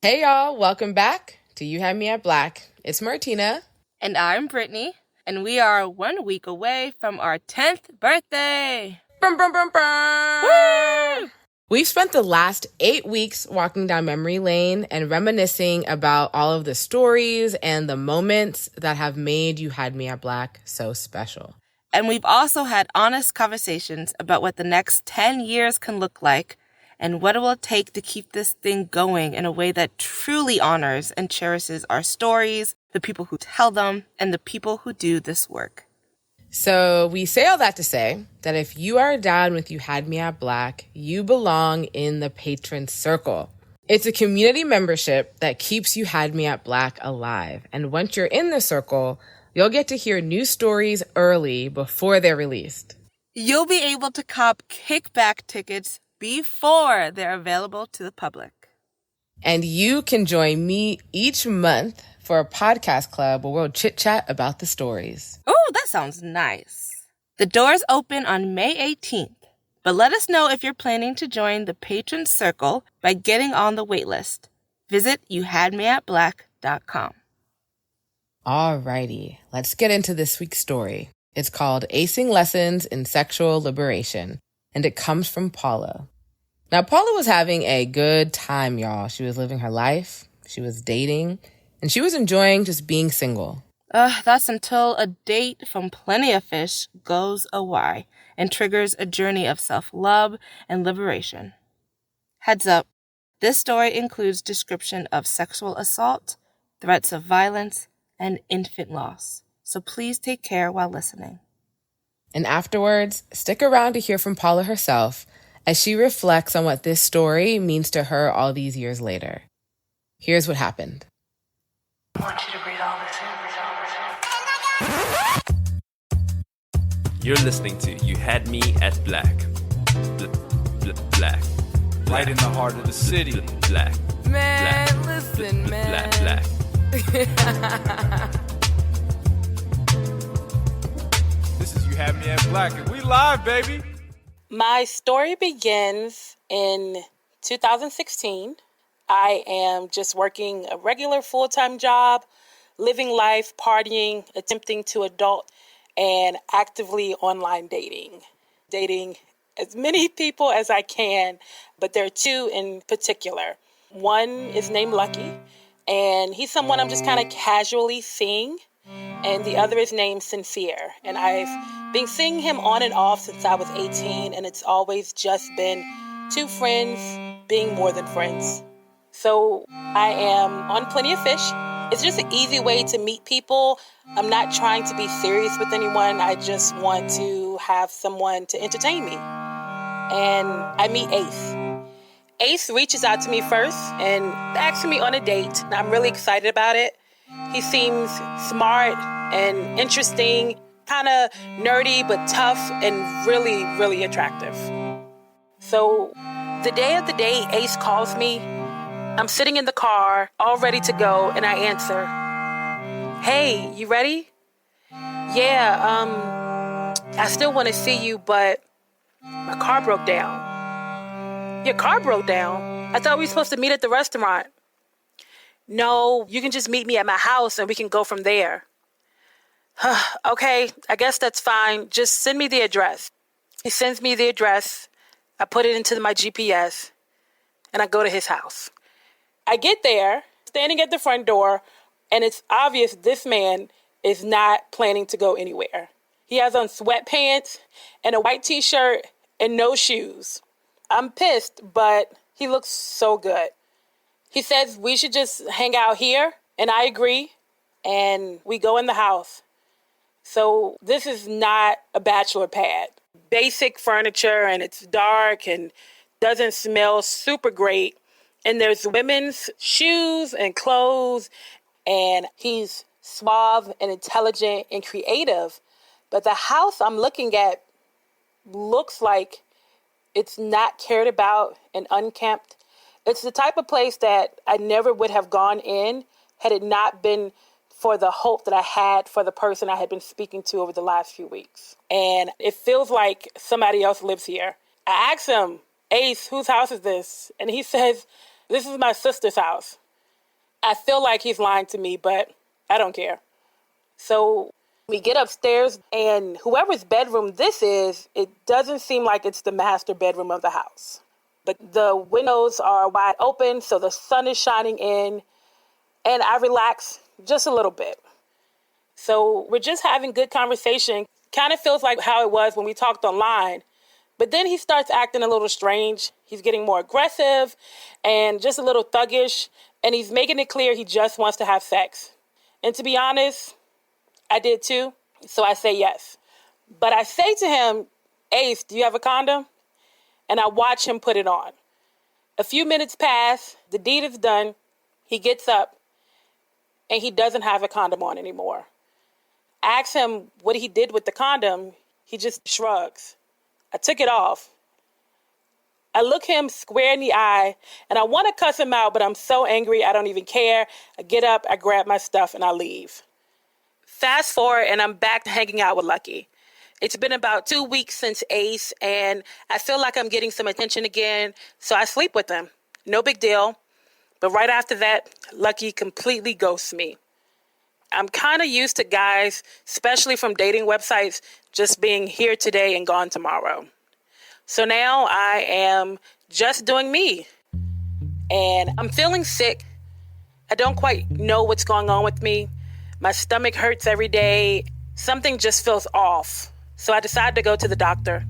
Hey y'all, welcome back to You Had Me at Black. It's Martina. And I'm Brittany, and we are 1 week away from our 10th birthday. Brum, brum, brum, brum. Woo! We've spent the last 8 weeks walking down memory lane and reminiscing about all of the stories and the moments that have made You Had Me at Black so special. And we've also had honest conversations about what the next 10 years can look like and what it will take to keep this thing going in a way that truly honors and cherishes our stories, the people who tell them, and the people who do this work. So we say all that to say that if you are down with You Had Me at Black, you belong in the Patron Circle. It's a community membership that keeps You Had Me at Black alive. And once you're in the circle, you'll get to hear new stories early before they're released. You'll be able to cop kickback tickets before they're available to the public. And you can join me each month for a podcast club where we'll chit-chat about the stories. Oh, that sounds nice. The doors open on May 18th, but let us know if you're planning to join the Patron Circle by getting on the waitlist. Visit youhadmeatblack.com. Alrighty, let's get into this week's story. It's called Acing Lessons in Sexual Liberation, and it comes from Paula. Now, Paula was having a good time, y'all. She was living her life, she was dating, and she was enjoying just being single. That's until a date from Plenty of Fish goes awry and triggers a journey of self-love and liberation. Heads up, this story includes description of sexual assault, threats of violence, and infant loss. So please take care while listening. And afterwards, stick around to hear from Paula herself as she reflects on what this story means to her all these years later. Here's what happened. I want you to breathe all this in. You're listening to You Had Me at Black. Black. Right in the heart of the city. Black. Man, Black. listen, man. Black. This is You Had Me at Black, and we live, baby. My story begins in 2016. I am just working a regular full-time job, living life, partying, attempting to adult, and actively online dating. Dating as many people as I can, but there are two in particular. One is named Lucky, and he's someone I'm just kind of casually seeing. And the other is named Sincere. And I've been seeing him on and off since I was 18, and it's always just been two friends being more than friends. So I am on Plenty of Fish. It's just an easy way to meet people. I'm not trying to be serious with anyone. I just want to have someone to entertain me. And I meet Ace. Ace reaches out to me first and asks me on a date. And I'm really excited about it. He seems smart and interesting, kind of nerdy but tough and really, really attractive. So the day of the date, Ace calls me. I'm sitting in the car, all ready to go, and I answer, "Hey, you ready?" "Yeah, I still want to see you, but my car broke down." "Your car broke down? I thought we were supposed to meet at the restaurant." "No, you can just meet me at my house and we can go from there." "Okay, I guess that's fine. Just send me the address." He sends me the address. I put it into my GPS and I go to his house. I get there, standing at the front door, and it's obvious this man is not planning to go anywhere. He has on sweatpants and a white t-shirt and no shoes. I'm pissed, but he looks so good. He says we should just hang out here, and I agree, and we go in the house. So this is not a bachelor pad. Basic furniture, and it's dark and doesn't smell super great. And there's women's shoes and clothes, and he's suave and intelligent and creative. But the house I'm looking at looks like it's not cared about and unkempt. It's the type of place that I never would have gone in had it not been for the hope that I had for the person I had been speaking to over the last few weeks. And it feels like somebody else lives here. I asked him, "Ace, whose house is this?" And he says, "This is my sister's house." I feel like he's lying to me, but I don't care. So we get upstairs, and whoever's bedroom this is, it doesn't seem like it's the master bedroom of the house. But the windows are wide open, so the sun is shining in, and I relax just a little bit. So we're just having good conversation. Kind of feels like how it was when we talked online. But then he starts acting a little strange. He's getting more aggressive and just a little thuggish. And he's making it clear he just wants to have sex. And to be honest, I did too. So I say yes. But I say to him, Ace, do you have a condom? And I watch him put it on. A few minutes pass. The deed is done. He gets up and he doesn't have a condom on anymore. I ask him what he did with the condom. He just shrugs. I took it off. I look him square in the eye, and I want to cuss him out, but I'm so angry, I don't even care. I get up, I grab my stuff, and I leave. Fast forward, and I'm back hanging out with Lucky. It's been about 2 weeks since Ace, and I feel like I'm getting some attention again, so I sleep with him. No big deal. But right after that, Lucky completely ghosts me. I'm kind of used to guys, especially from dating websites, just being here today and gone tomorrow. So now I am just doing me. And I'm feeling sick. I don't quite know what's going on with me. My stomach hurts every day. Something just feels off. So I decided to go to the doctor.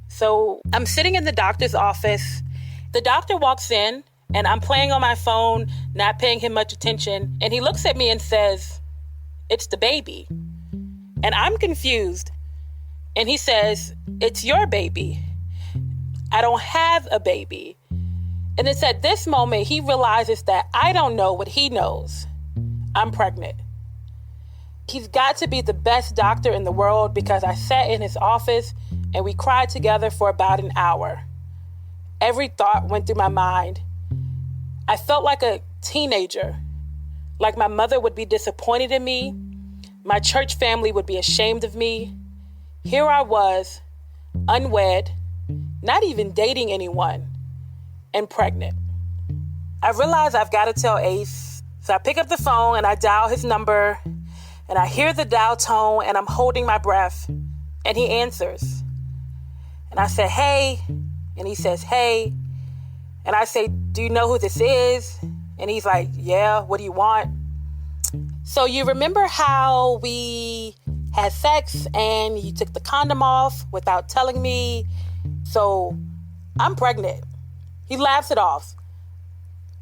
So I'm sitting in the doctor's office. The doctor walks in, and I'm playing on my phone, not paying him much attention. And he looks at me and says, "It's the baby." And I'm confused. And he says, "It's your baby. I don't have a baby." And it's at this moment he realizes that I don't know what he knows. I'm pregnant. He's got to be the best doctor in the world because I sat in his office and we cried together for about an hour. Every thought went through my mind. I felt like a teenager, like my mother would be disappointed in me. My church family would be ashamed of me. Here I was, unwed, not even dating anyone, and pregnant. I realize I've got to tell Ace, so I pick up the phone and I dial his number, and I hear the dial tone, and I'm holding my breath, and he answers. And I said, "Hey," and he says, "Hey." And I say, "Do you know who this is?" And he's like, "Yeah, what do you want?" "So you remember how we had sex and you took the condom off without telling me? So I'm pregnant." He laughs it off.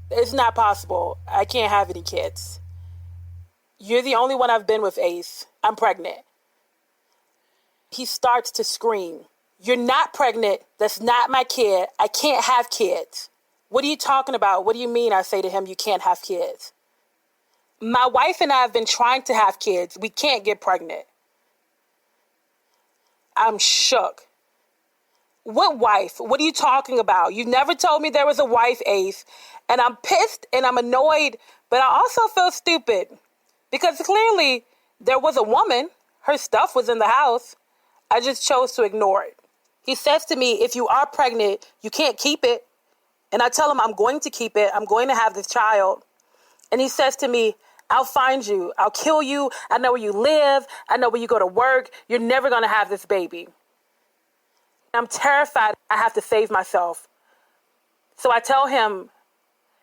"It's not possible. I can't have any kids. You're the only one I've been with, Ace. I'm pregnant." He starts to scream. "You're not pregnant. That's not my kid. I can't have kids." "What are you talking about? What do you mean?" I say to him, "You can't have kids." "My wife and I have been trying to have kids. We can't get pregnant." I'm shook. "What wife? What are you talking about? You never told me there was a wife, Ace." And I'm pissed and I'm annoyed, but I also feel stupid because clearly there was a woman. Her stuff was in the house. I just chose to ignore it. He says to me, "If you are pregnant, you can't keep it." And I tell him I'm going to keep it. I'm going to have this child. And he says to me, "I'll find you. I'll kill you. I know where you live. I know where you go to work. You're never going to have this baby." I'm terrified. I have to save myself. So I tell him,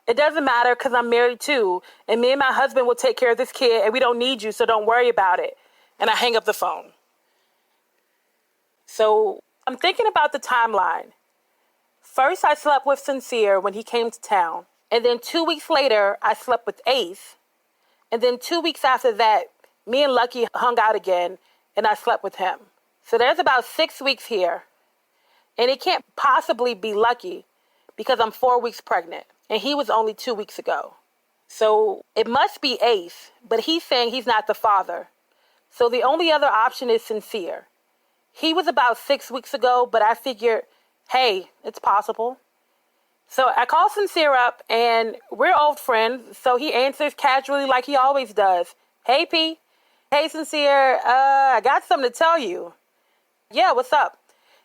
"It doesn't matter because I'm married too. And me and my husband will take care of this kid and we don't need you, so don't worry about it." And I hang up the phone. So I'm thinking about the timeline. First, I slept with Sincere when he came to town. And then 2 weeks later, I slept with Ace. And then 2 weeks after that, me and Lucky hung out again, and I slept with him. So there's about 6 weeks here. And it can't possibly be Lucky because I'm 4 weeks pregnant. And he was only 2 weeks ago. So it must be Ace, but he's saying he's not the father. So the only other option is Sincere. He was about 6 weeks ago, but I figured, hey, it's possible. So I call Sincere up, and we're old friends, so he answers casually like he always does. "Hey, P." "Hey, Sincere, I got something to tell you." "Yeah, what's up?"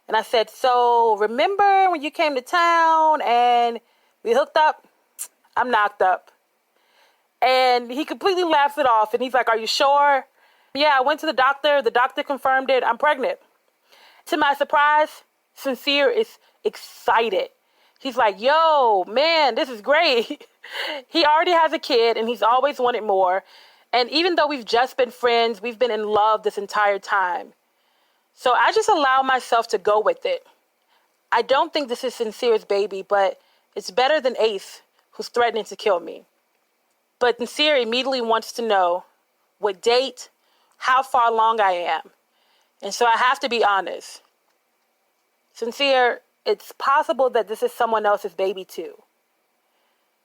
And I said, "So remember when you came to town and we hooked up? I'm knocked up. And he completely laughs it off. And he's like, are you sure? Yeah, I went to the doctor. The doctor confirmed it. I'm pregnant. To my surprise, Sincere is excited. He's like, yo, man, this is great. He already has a kid and he's always wanted more. And even though we've just been friends, we've been in love this entire time. So I just allow myself to go with it. I don't think this is Sincere's baby, but it's better than Ace, who's threatening to kill me. But Sincere immediately wants to know what date, how far along I am. And so I have to be honest. Sincere, it's possible that this is someone else's baby too.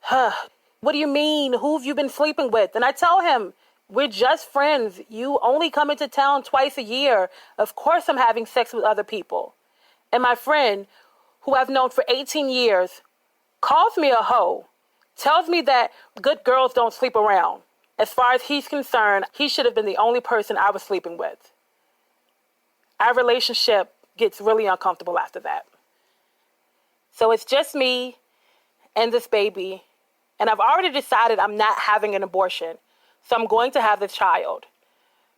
What do you mean? Who have you been sleeping with? And I tell him, we're just friends. You only come into town twice a year. Of course I'm having sex with other people. And my friend, who I've known for 18 years, calls me a hoe, tells me that good girls don't sleep around. As far as he's concerned, he should have been the only person I was sleeping with. Our relationship gets really uncomfortable after that. So it's just me and this baby, and I've already decided I'm not having an abortion, so I'm going to have this child.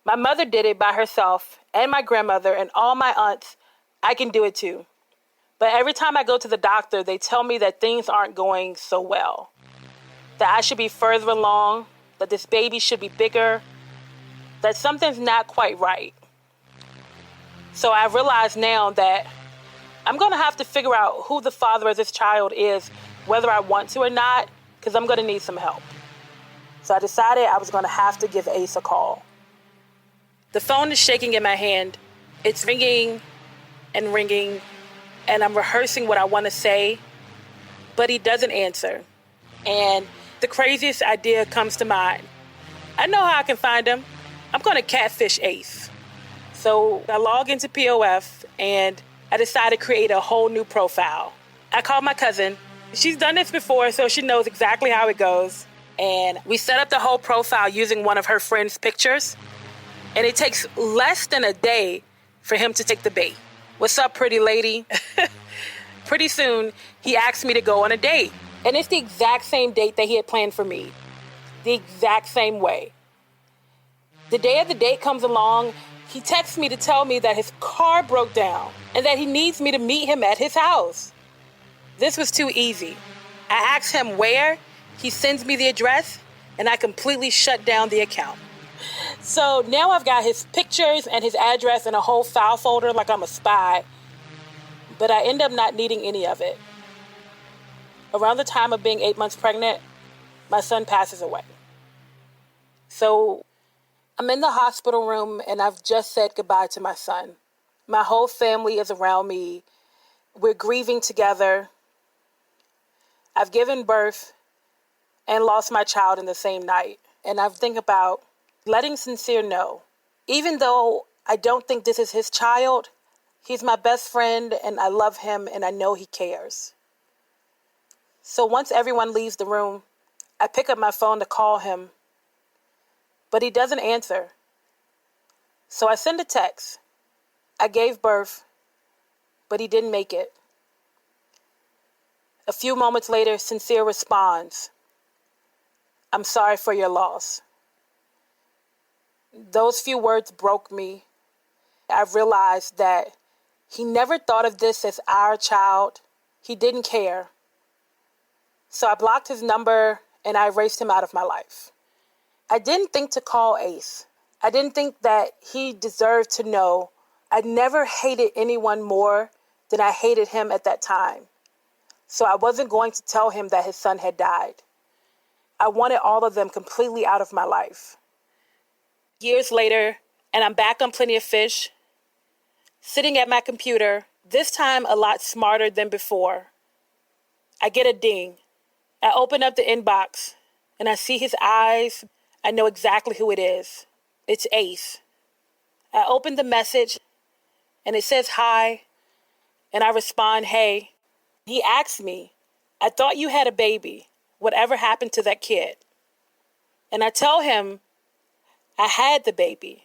My mother did it by herself, and my grandmother, and all my aunts. I can do it too. But every time I go to the doctor, they tell me that things aren't going so well, that I should be further along, that this baby should be bigger, that something's not quite right. So I realize now that I'm going to have to figure out who the father of this child is, whether I want to or not, because I'm going to need some help. So I decided I was going to have to give Ace a call. The phone is shaking in my hand. It's ringing and ringing, and I'm rehearsing what I want to say, but he doesn't answer. And the craziest idea comes to mind. I know how I can find him. I'm going to catfish Ace. So I log into POF and I decided to create a whole new profile. I called my cousin. She's done this before, so she knows exactly how it goes. And we set up the whole profile using one of her friend's pictures. And it takes less than a day for him to take the bait. What's up, pretty lady? Pretty soon, he asked me to go on a date. And it's the exact same date that he had planned for me. The exact same way. The day of the date comes along, he texts me to tell me that his car broke down and that he needs me to meet him at his house. This was too easy. I asked him where, he sends me the address, and I completely shut down the account. So now I've got his pictures and his address in a whole file folder like I'm a spy, but I end up not needing any of it. Around the time of being 8 months pregnant, my son passes away. So I'm in the hospital room and I've just said goodbye to my son. My whole family is around me. We're grieving together. I've given birth and lost my child in the same night. And I think about letting Sincere know, even though I don't think this is his child, he's my best friend and I love him and I know he cares. So once everyone leaves the room, I pick up my phone to call him, but he doesn't answer. So I send a text. I gave birth, but he didn't make it. A few moments later, Sincere responds, I'm sorry for your loss. Those few words broke me. I realized that he never thought of this as our child. He didn't care. So I blocked his number and I erased him out of my life. I didn't think to call Ace. I didn't think that he deserved to know I never hated anyone more than I hated him at that time. So I wasn't going to tell him that his son had died. I wanted all of them completely out of my life. Years later, and I'm back on Plenty of Fish, sitting at my computer, this time a lot smarter than before. I get a ding. I open up the inbox, and I see his eyes. I know exactly who it is. It's Ace. I open the message, and it says hi, and I respond, hey. He asks me, I thought you had a baby. Whatever happened to that kid? And I tell him, I had the baby.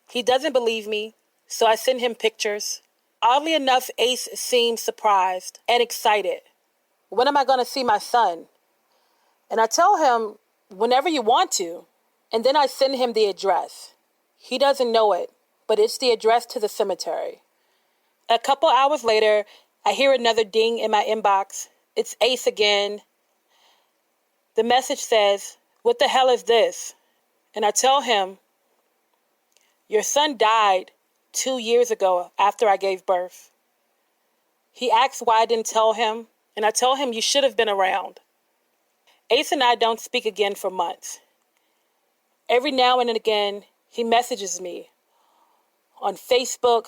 He doesn't believe me, so I send him pictures. Oddly enough, Ace seems surprised and excited. When am I going to see my son? And I tell him, whenever you want to. And then I send him the address. He doesn't know it, but it's the address to the cemetery. A couple hours later, I hear another ding in my inbox. It's Ace again. The message says, "What the hell is this?" And I tell him, "Your son died 2 years ago after I gave birth." He asks why I didn't tell him, and I tell him, "You should have been around." Ace and I don't speak again for months. Every now and again, he messages me on Facebook,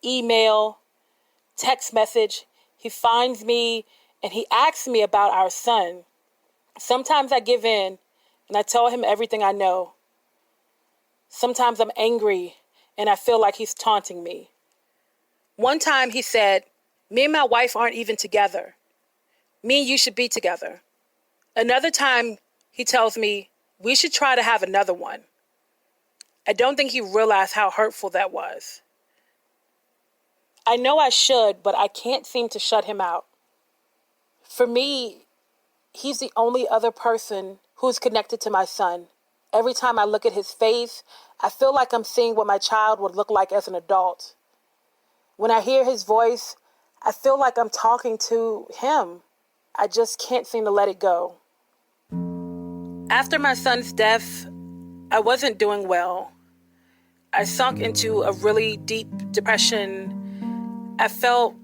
email, text message. He finds me and he asks me about our son. Sometimes I give in and I tell him everything I know. Sometimes I'm angry and I feel like he's taunting me. One time he said, "Me and my wife aren't even together. Me and you should be together." Another time he tells me, "We should try to have another one." I don't think he realized how hurtful that was. I know I should, but I can't seem to shut him out. For me, he's the only other person who's connected to my son. Every time I look at his face, I feel like I'm seeing what my child would look like as an adult. When I hear his voice, I feel like I'm talking to him. I just can't seem to let it go. After my son's death, I wasn't doing well. I sunk into a really deep depression. I felt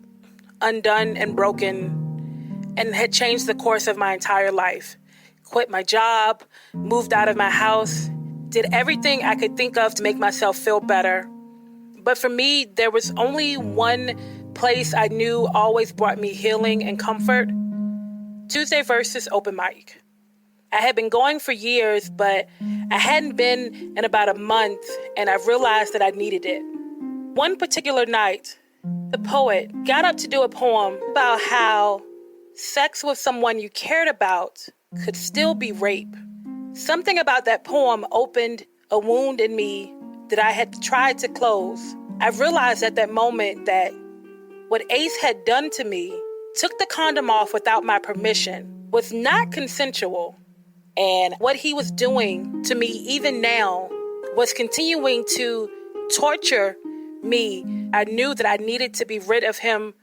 undone and broken and had changed the course of my entire life. Quit my job, moved out of my house, did everything I could think of to make myself feel better. But for me, there was only one place I knew always brought me healing and comfort. Tuesday Versus open mic. I had been going for years, but I hadn't been in about a month, and I realized that I needed it. One particular night, the poet got up to do a poem about how sex with someone you cared about could still be rape. Something about that poem opened a wound in me that I had tried to close. I realized at that moment that what Ace had done to me, took the condom off without my permission, was not consensual. And what he was doing to me even now was continuing to torture me. I knew that I needed to be rid of him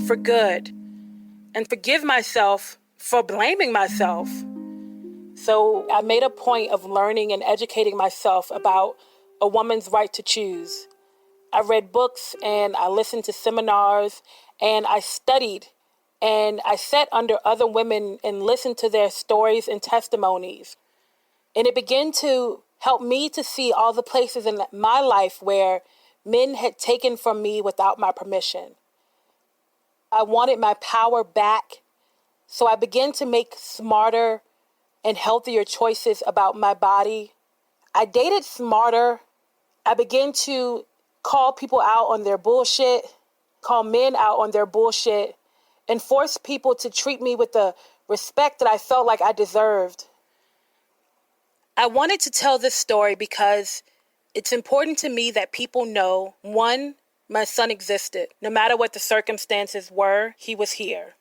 for good and forgive myself for blaming myself. So I made a point of learning and educating myself about a woman's right to choose. I read books and I listened to seminars and I studied and I sat under other women and listened to their stories and testimonies. And it began to help me to see all the places in my life where men had taken from me without my permission. I wanted my power back, so I began to make smarter and healthier choices about my body. I dated smarter. I began to call people out on their bullshit, call men out on their bullshit, and force people to treat me with the respect that I felt like I deserved. I wanted to tell this story because it's important to me that people know, one, my son existed. No matter what the circumstances were, he was here.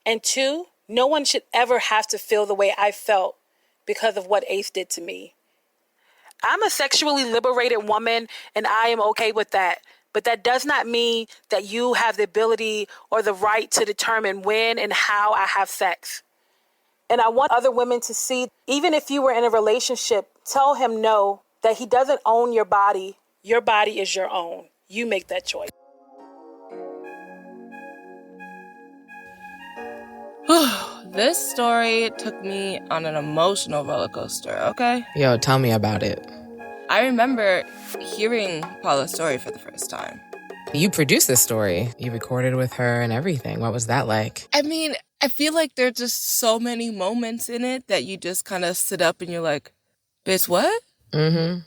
And two, no one should ever have to feel the way I felt because of what Ace did to me. I'm a sexually liberated woman, and I am okay with that. But that does not mean that you have the ability or the right to determine when and how I have sex. And I want other women to see, even if you were in a relationship, tell him no, that he doesn't own your body. Your body is your own. You make that choice. This story took me on an emotional roller coaster, okay? Yo, tell me about it. I remember hearing Paula's story for the first time. You produced this story. You recorded with her and everything. What was that like? I mean, I feel like there are just so many moments in it that you just kind of sit up and you're like, bitch, what? Mm-hmm.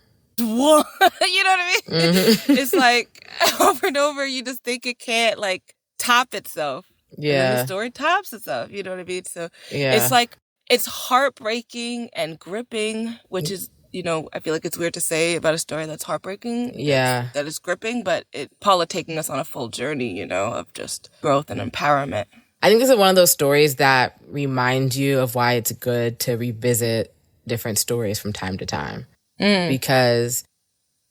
What? You know what I mean? Mm-hmm. It's like over and over, you just think it can't like top itself. Yeah. And then the story tops itself. You know what I mean? So Yeah. it's like, it's heartbreaking and gripping, which is, you know, I feel like it's weird to say about a story that's heartbreaking. Yeah. That is gripping, but Paula taking us on a full journey, you know, of just growth and empowerment. I think this is one of those stories that remind you of why it's good to revisit different stories from time to time. Because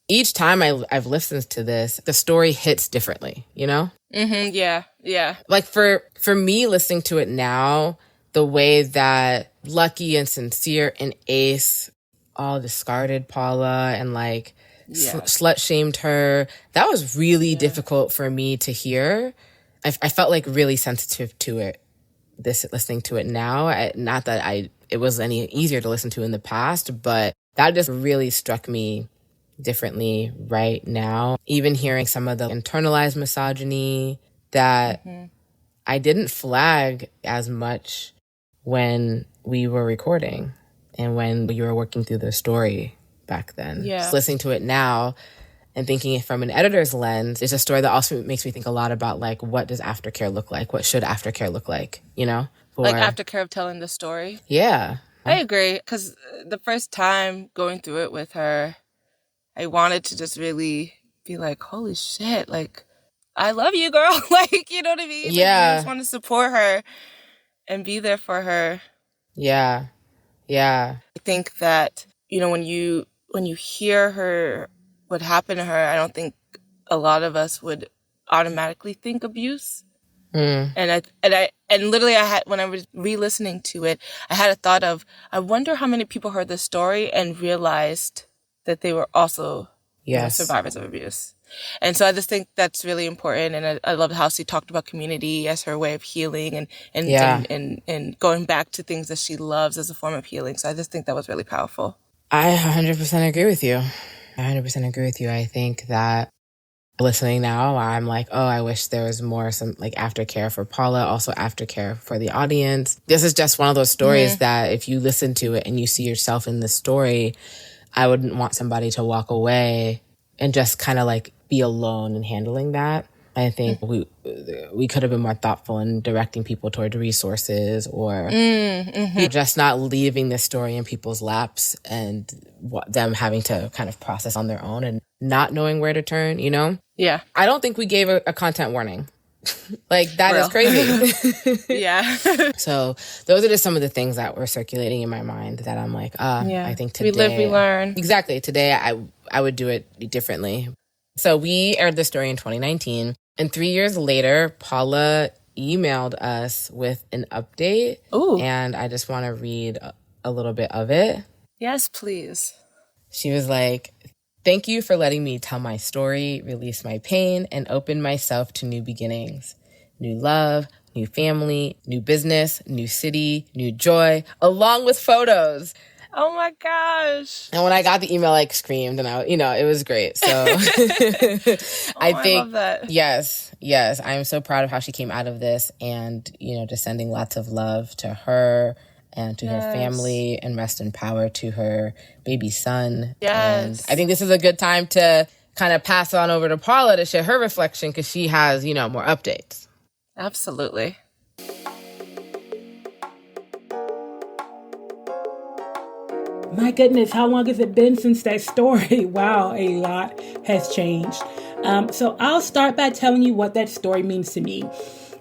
each time I've listened to this, the story hits differently, you know? Mm-hmm. Yeah. Yeah. Like for me listening to it now, the way that Lucky and Sincere and Ace all discarded Paula and like slut shamed her, that was really difficult for me to hear. I felt like really sensitive to it. Listening to it now, not that it was any easier to listen to in the past, but that just really struck me differently right now. Even hearing some of the internalized misogyny that I didn't flag as much when we were recording and when you were working through the story back then. Yeah. Just listening to it now and thinking it from an editor's lens, it's a story that also makes me think a lot about like, what does aftercare look like? What should aftercare look like? You know? Like aftercare of telling the story. Yeah. I agree. Because the first time going through it with her, I wanted to just really be like, holy shit, like, I love you, girl. Like, you know what I mean? Yeah. Like, I just want to support her and be there for her. Yeah. Yeah. I think that, you know, when you hear her, what happened to her, I don't think a lot of us would automatically think abuse. And literally I had, when I was re-listening to it, I had a thought of, I wonder how many people heard this story and realized that they were also survivors of abuse. And so I just think that's really important. And I love how she talked about community as her way of healing and going back to things that she loves as a form of healing. So I just think that was really powerful. I 100% agree with you. I think that listening now, I'm like, oh, I wish there was more some like aftercare for Paula, also aftercare for the audience. This is just one of those stories that if you listen to it and you see yourself in the story, I wouldn't want somebody to walk away and just kind of like be alone in handling that. I think we could have been more thoughtful in directing people toward resources or just not leaving this story in people's laps and them having to kind of process on their own and not knowing where to turn, you know? Yeah. I don't think we gave a content warning. Like, that is crazy. Yeah. So those are just some of the things that were circulating in my mind that I'm like, I think today... We live, we learn. Exactly. Today, I would do it differently. So we aired the story in 2019. And 3 years later, Paula emailed us with an update. Ooh. And I just want to read a little bit of it. Yes, please. She was like, "Thank you for letting me tell my story, release my pain, and open myself to new beginnings. New love, new family, new business, new city, new joy, along with photos." Oh my gosh. And when I got the email, I like screamed and it was great. So I love that. Yes, I'm so proud of how she came out of this and, just sending lots of love to her and to her family and rest in power to her baby son. Yes. And I think this is a good time to kind of pass on over to Paula to share her reflection because she has, more updates. Absolutely. My goodness, how long has it been since that story? Wow, a lot has changed. So I'll start by telling you what that story means to me.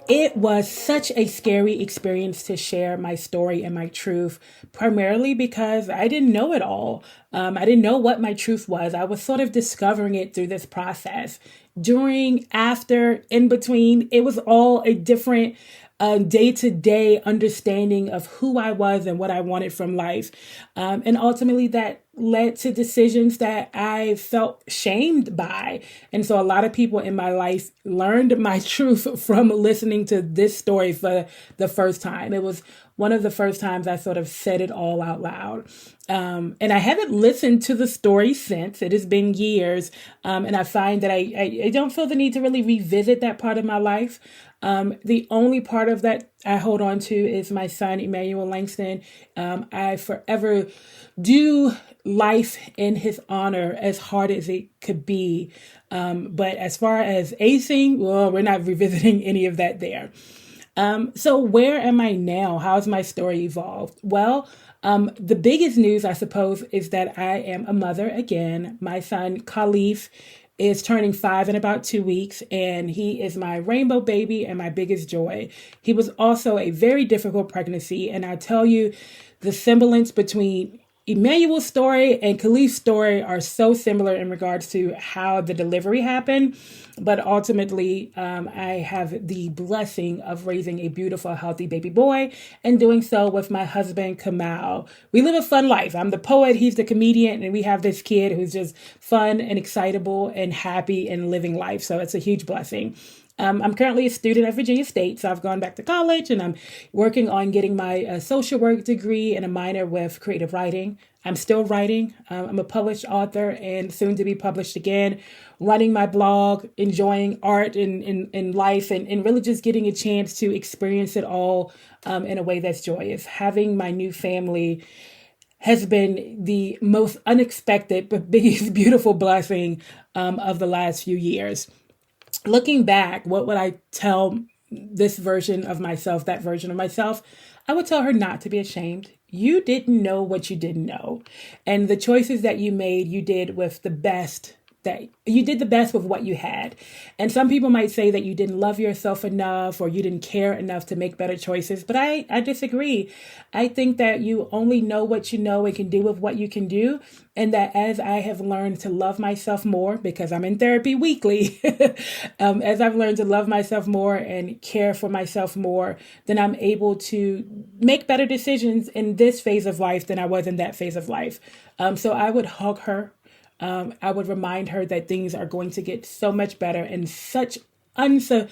It was such a scary experience to share my story and my truth, primarily because I didn't know it all. I didn't know what my truth was. I was sort of discovering it through this process. During, after, in between, it was all a different day-to-day understanding of who I was and what I wanted from life. And ultimately that led to decisions that I felt shamed by. And so a lot of people in my life learned my truth from listening to this story for the first time. It was one of the first times I sort of said it all out loud. And I haven't listened to the story since. It has been years. And I find that I don't feel the need to really revisit that part of my life. The only part of that I hold on to is my son, Emmanuel Langston. I forever do life in his honor as hard as it could be. But as far as Acing, well, we're not revisiting any of that there. So where am I now? How has my story evolved? Well, the biggest news, I suppose, is that I am a mother again. My son, Khalif, is turning 5 in about 2 weeks, and he is my rainbow baby and my biggest joy. He was also a very difficult pregnancy, and I tell you, the semblance between Emmanuel's story and Khalif's story are so similar in regards to how the delivery happened. But ultimately, I have the blessing of raising a beautiful, healthy baby boy and doing so with my husband, Kamal. We live a fun life. I'm the poet, he's the comedian, and we have this kid who's just fun and excitable and happy and living life. So it's a huge blessing. I'm currently a student at Virginia State, so I've gone back to college and I'm working on getting my social work degree and a minor with creative writing. I'm still writing. I'm a published author and soon to be published again, running my blog, enjoying art in life, and really just getting a chance to experience it all in a way that's joyous. Having my new family has been the most unexpected but biggest beautiful blessing of the last few years. Looking back, what would I tell this version of myself, that version of myself? I would tell her not to be ashamed. You didn't know what you didn't know. And the choices that you made, you did with the best that you did the best with what you had. And some people might say that you didn't love yourself enough or you didn't care enough to make better choices. But I disagree. I think that you only know what you know and can do with what you can do. And that as I have learned to love myself more, because I'm in therapy weekly, as I've learned to love myself more and care for myself more, then I'm able to make better decisions in this phase of life than I was in that phase of life. So I would hug her. I would remind her that things are going to get so much better in such unexpected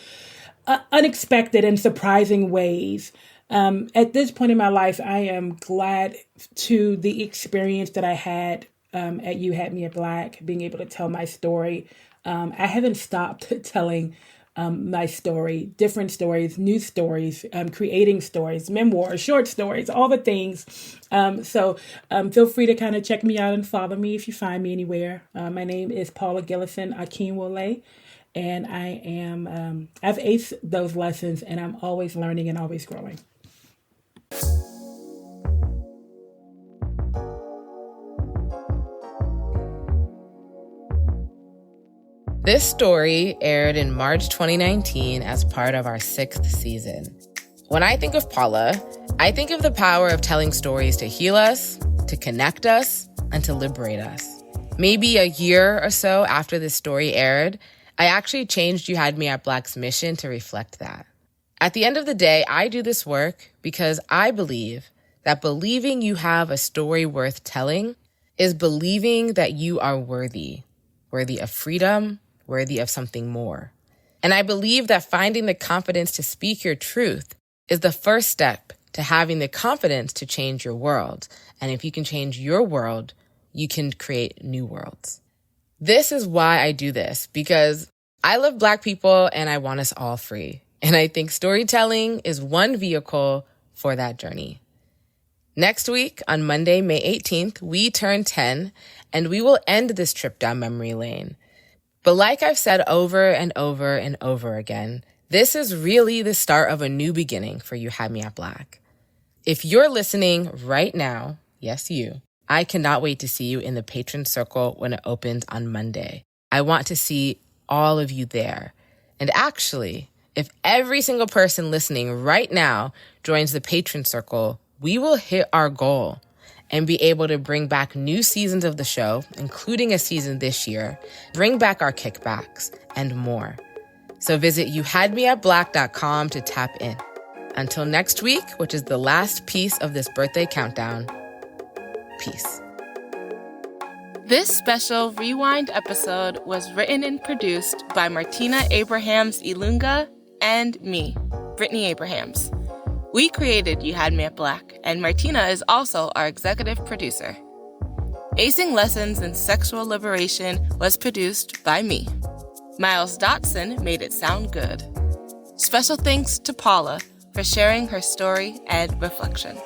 and surprising ways. At this point in my life, I am glad to the experience that I had at You Had Me at Black, being able to tell my story. I haven't stopped telling my story, different stories, new stories, creating stories, memoirs, short stories, all the things. So feel free to kind of check me out and follow me if you find me anywhere. My name is Paula Gillison Akinwole, and I've aced those lessons, and I'm always learning and always growing. This story aired in March 2019 as part of our 6th season. When I think of Paula, I think of the power of telling stories to heal us, to connect us, and to liberate us. Maybe a year or so after this story aired, I actually changed You Had Me at Black's mission to reflect that. At the end of the day, I do this work because I believe that believing you have a story worth telling is believing that you are worthy of freedom, worthy of something more. And I believe that finding the confidence to speak your truth is the first step to having the confidence to change your world. And if you can change your world, you can create new worlds. This is why I do this, because I love Black people and I want us all free. And I think storytelling is one vehicle for that journey. Next week, on Monday, May 18th, we turn 10, and we will end this trip down memory lane. But like I've said over and over and over again, this is really the start of a new beginning for You Had Me at Black. If you're listening right now, yes, you, I cannot wait to see you in the patron circle when it opens on Monday. I want to see all of you there. And actually, if every single person listening right now joins the patron circle, we will hit our goal and be able to bring back new seasons of the show, including a season this year, bring back our kickbacks, and more. So visit youhadmeatblack.com to tap in. Until next week, which is the last piece of this birthday countdown, peace. This special Rewind episode was written and produced by Martina Abrahams Ilunga and me, Brittany Abrahams. We created You Had Me at Black, and Martina is also our executive producer. Acing Lessons in Sexual Liberation was produced by me. Miles Dotson made it sound good. Special thanks to Paula for sharing her story and reflection.